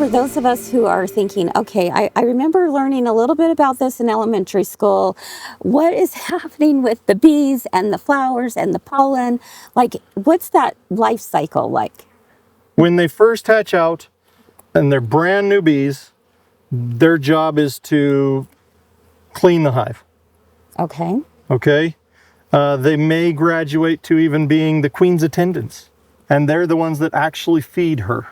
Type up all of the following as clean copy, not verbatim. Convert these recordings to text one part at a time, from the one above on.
for those of us who are thinking, okay, I remember learning a little bit about this in elementary school. What is happening with the bees and the flowers and the pollen? Like, what's that life cycle like? When they first hatch out and they're brand new bees, their job is to clean the hive. Okay. Okay? They may graduate to even being the queen's attendants, and they're the ones that actually feed her.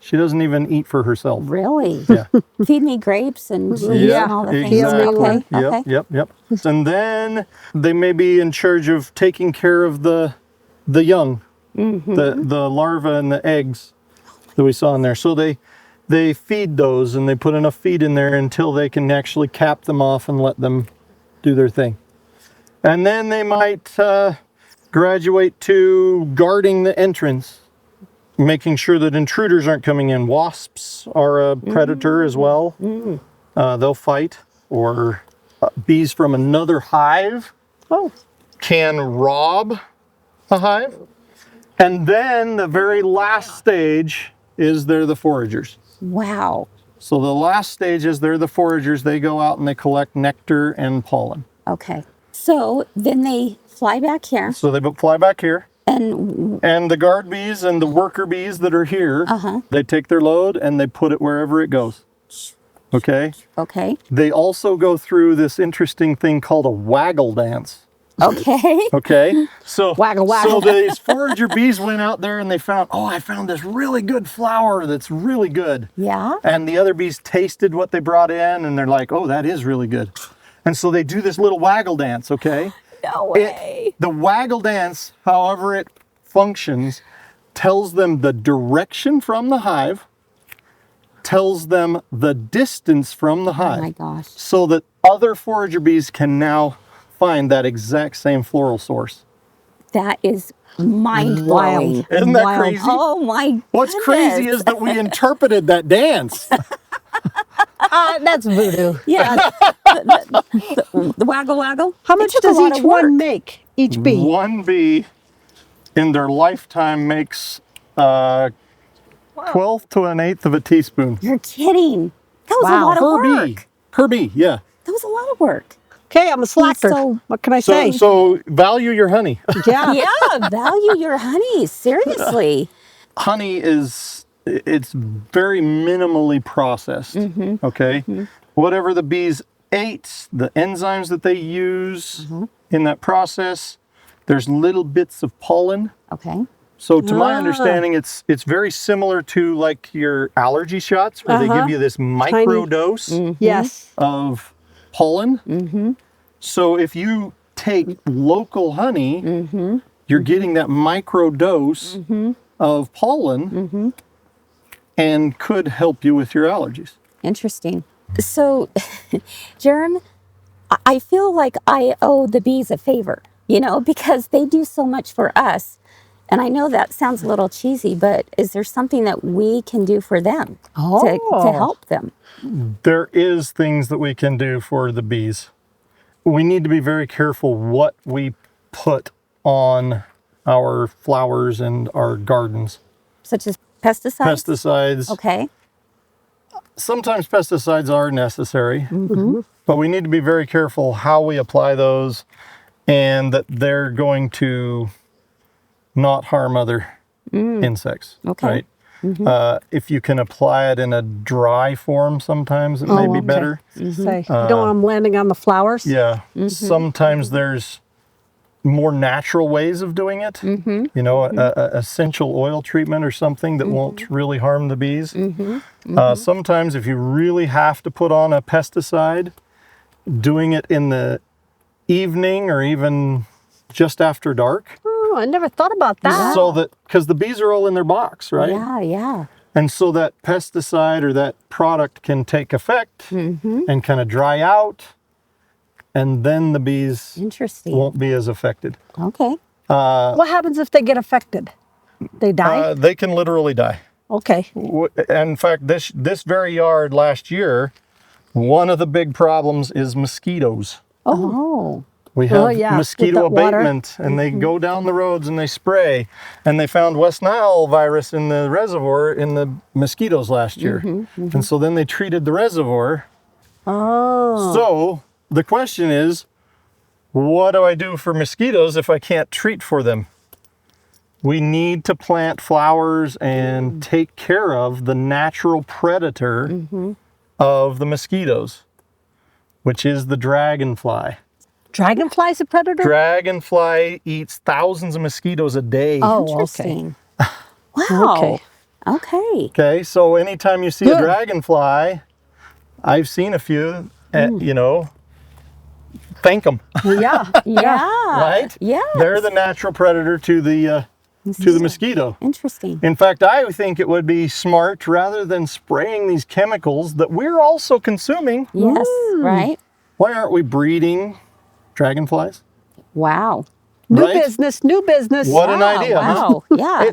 She doesn't even eat for herself. Really? Yeah. Feed me grapes and cheese and all the things. Exactly. Okay. Yep. And then they may be in charge of taking care of the young, the larvae and the eggs that we saw in there. So they feed those, and they put enough feed in there until they can actually cap them off and let them do their thing. And then they might graduate to guarding the entrance, making sure that intruders aren't coming in. Wasps are a predator as well. They'll fight. Or bees from another hive can rob a hive. And then the very last stage is they're the foragers. Wow. So the last stage is they're the foragers. They go out and they collect nectar and pollen. Okay. So then they fly back here. So they fly back here. And the guard bees and the worker bees that are here, they take their load and they put it wherever it goes. Okay? Okay. They also go through this interesting thing called a waggle dance. Okay. Okay? So, Waggle, waggle. So these forager bees went out there and they found, I found this really good flower that's really good. Yeah. And the other bees tasted what they brought in and they're like, that is really good. And so they do this little waggle dance, okay? No way. The waggle dance, however it functions, tells them the direction from the hive, tells them the distance from the hive. Oh my gosh. So that other forager bees can now find that exact same floral source. That is mind-blowing. Isn't that crazy? Oh my What's crazy is that we interpreted that dance. That's voodoo. Yeah. the waggle waggle. How much does each one make? Each bee? One bee in their lifetime makes 1/12 to 1/8 of a teaspoon. You're kidding. That was a lot of work. Per bee, yeah. That was a lot of work. Okay, I'm a slacker. So- what can I say? So value your honey. Yeah. Yeah, value your honey. Seriously. Honey it's very minimally processed, okay? Whatever the bees ate, the enzymes that they use in that process, there's little bits of pollen. Okay. So to my understanding, it's very similar to like your allergy shots where they give you this micro dose Yes. of pollen. So if you take local honey, you're getting that micro dose of pollen and could help you with your allergies. Interesting. So, Jerem, I feel like I owe the bees a favor, because they do so much for us. And I know that sounds a little cheesy, but is there something that we can do for them to help them? There is things that we can do for the bees. We need to be very careful what we put on our flowers and our gardens. Such as pesticides? Pesticides. Okay. Sometimes pesticides are necessary, but we need to be very careful how we apply those and that they're going to not harm other insects. Okay. Right? If you can apply it in a dry form, sometimes it may be better. Say, you don't want them landing on the flowers? Yeah. Sometimes there's more natural ways of doing it. A essential oil treatment or something that won't really harm the bees. Sometimes if you really have to put on a pesticide, doing it in the evening or even just after dark. Oh, I never thought about that. So that, because the bees are all in their box, right? Yeah. And so that pesticide or that product can take effect and kind of dry out, and then the bees won't be as affected. Okay. What happens if they get affected? They die? They can literally die. Okay. In fact, this very yard last year, one of the big problems is mosquitoes. Oh. We have Oh, yeah, with mosquito the water. abatement, and they go down the roads and they spray. And they found West Nile virus in the reservoir in the mosquitoes last year. And so then they treated the reservoir. Oh. So the question is, what do I do for mosquitoes if I can't treat for them? We need to plant flowers and take care of the natural predator of the mosquitoes, which is the dragonfly. Dragonfly's a predator? Dragonfly eats thousands of mosquitoes a day. Oh, okay. Interesting. Wow. Okay. Okay. Okay, so anytime you see Good. a dragonfly, I've seen a few, you know, thank them, Yeah. Yeah. right? Yeah. They're the natural predator to the mosquito. Interesting. In fact, I think it would be smart, rather than spraying these chemicals that we're also consuming, Yes. Right. why aren't we breeding dragonflies? Wow. New Right? business, new business. What an idea, huh? Wow. Yeah.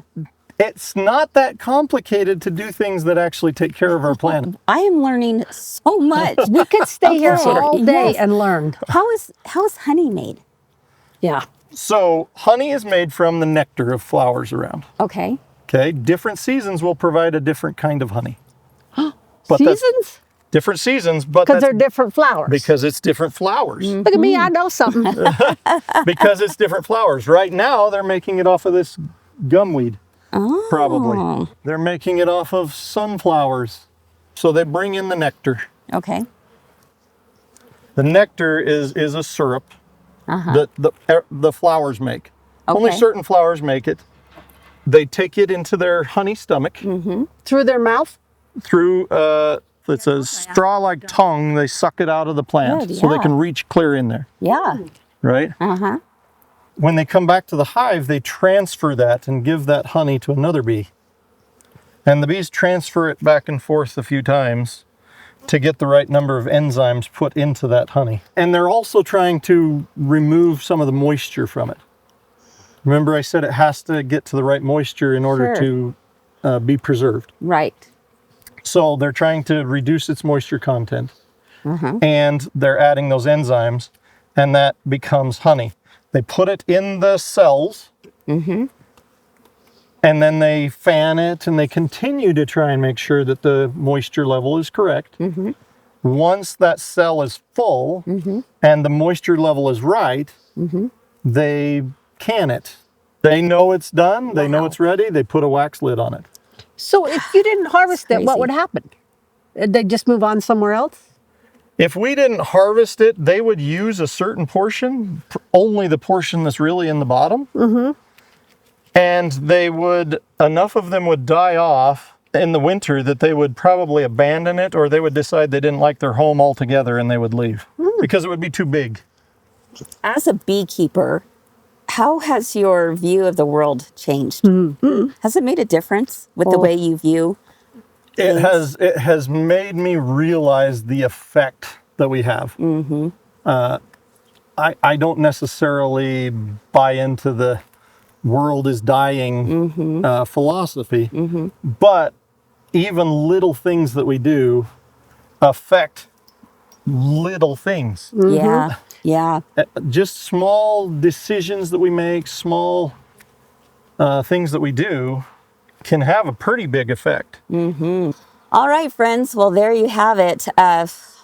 It's not that complicated to do things that actually take care of our planet. I am learning so much. We could stay here Okay. all day Yes. and learn. How is honey made? Yeah. So honey is made from the nectar of flowers around. Okay. Okay, different seasons will provide a different kind of honey. But that's Seasons? different seasons, but Because that's they're different flowers. because it's different flowers. Look at me, I know something. Because it's different flowers. Right now, they're making it off of this gumweed. Oh. Probably. They're making it off of sunflowers. So they bring in the nectar. Okay. The nectar is a syrup that the flowers make. Only Okay. certain flowers make it. They take it into their honey stomach Through their mouth? through it's a straw-like tongue. They suck it out of the plant Good, so they yeah. can reach clear in there, Yeah. right? Uh-huh. When they come back to the hive, they transfer that and give that honey to another bee. And the bees transfer it back and forth a few times to get the right number of enzymes put into that honey. And they're also trying to remove some of the moisture from it. Remember I said it has to get to the right moisture in order Sure. to be preserved. Right. So they're trying to reduce its moisture content. And they're adding those enzymes, and that becomes honey. They put it in the cells, and then they fan it, and they continue to try and make sure that the moisture level is correct. Once that cell is full and the moisture level is right, they can it. They know it's done, they know it's ready, they put a wax lid on it. So if you didn't harvest it, what crazy. would happen? They just move on somewhere else? If we didn't harvest it, they would use a certain portion, only the portion that's really in the bottom. And they would, enough of them would die off in the winter that they would probably abandon it, or they would decide they didn't like their home altogether and they would leave because it would be too big. As a beekeeper, how has your view of the world changed? Has it made a difference with the way you view? It has made me realize the effect that we have. I don't necessarily buy into the world is dying philosophy, but even little things that we do affect little things. Yeah. Yeah. Just small decisions that we make, small things that we do can have a pretty big effect. All right, friends. Well, there you have it.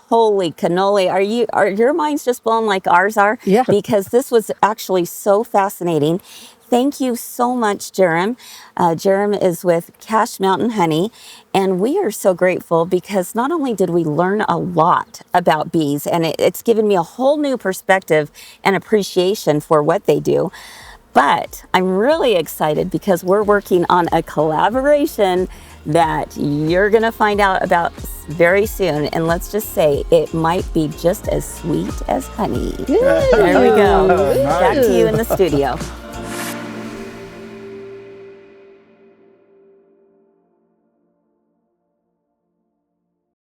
Holy cannoli. Are your minds just blown like ours are? Yeah. Because this was actually so fascinating. Thank you so much, Jerem. Jerem is with Cache Mountain Honey, and we are so grateful because not only did we learn a lot about bees, and it's given me a whole new perspective and appreciation for what they do, but I'm really excited because we're working on a collaboration that you're going to find out about very soon. And let's just say it might be just as sweet as honey. There we go. Back to you in the studio.